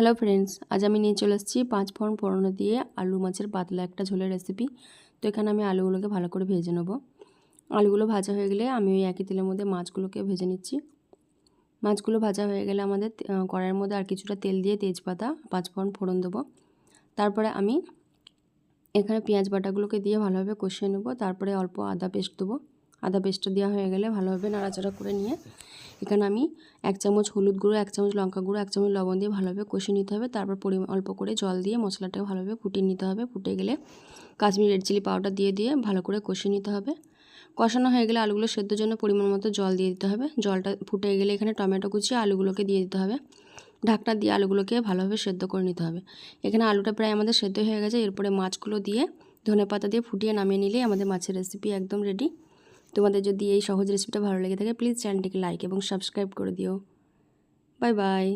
Hello friends, আজ আমি নিয়ে চলে এসেছি 5 ফোড়ন ফোড়ন দিয়ে আলু মাছের পাতলা একটা ঝোলের রেসিপি। তো এখানে আমি আলুগুলোকে ভালো করে ভেজে নেব। আলুগুলো ভাজা হয়ে গেলে আমি ওই একই তেলের মধ্যে মাছগুলোকে ভেজে নিচ্ছি। মাছগুলো ভাজা হয়ে গেলে আমাদের কড়াইয়ের মধ্যে আর কিছুটা তেল দিয়ে তেজপাতা 5 ফোড়ন ফোড়ন দেবো। তারপরে আমি এখানে পেঁয়াজ বাটাগুলোকে দিয়ে ভালোভাবে কষিয়ে নেব। তারপরে অল্প আদা পেস্ট দেবো। আদা পেস্টটা দেওয়া হয়ে গেলে ভালোভাবে নাড়াচাড়া করে নিয়ে এখানে আমি 1 চামচ হলুদ গুঁড়ো, 1 চামচ লঙ্কা গুঁড়ো, 1 চামচ লবণ দিয়ে ভালোভাবে কষিয়ে নিতে হবে। তারপর অল্প করে জল দিয়ে মশলাটাকে ভালোভাবে ফুটিয়ে নিতে হবে। ফুটে গেলে কাশ্মীরি রেড চিলি পাউডার দিয়ে ভালো করে কষিয়ে নিতে হবে। কষানো হয়ে গেলে আলুগুলো সেদ্ধর জন্য পরিমাণ মতো জল দিয়ে দিতে হবে। জলটা ফুটে গেলে এখানে টমেটো কুচি আলুগুলোকে দিয়ে দিতে হবে। ঢাকনা দিয়ে আলুগুলোকে ভালোভাবে সেদ্ধ করে নিতে হবে। এখানে আলুটা প্রায় আমাদের সেদ্ধ হয়ে গেছে। এরপরে মাছগুলো দিয়ে ধনেপাতা দিয়ে ফুটিয়ে নামিয়ে নিলেই আমাদের মাছের রেসিপি একদম রেডি। তোমাদের যদি এই সহজ রেসিপিটা ভালো লেগে থাকে প্লিজ চ্যানেলটিকে লাইক এবং সাবস্ক্রাইব করে দিও। Bye bye.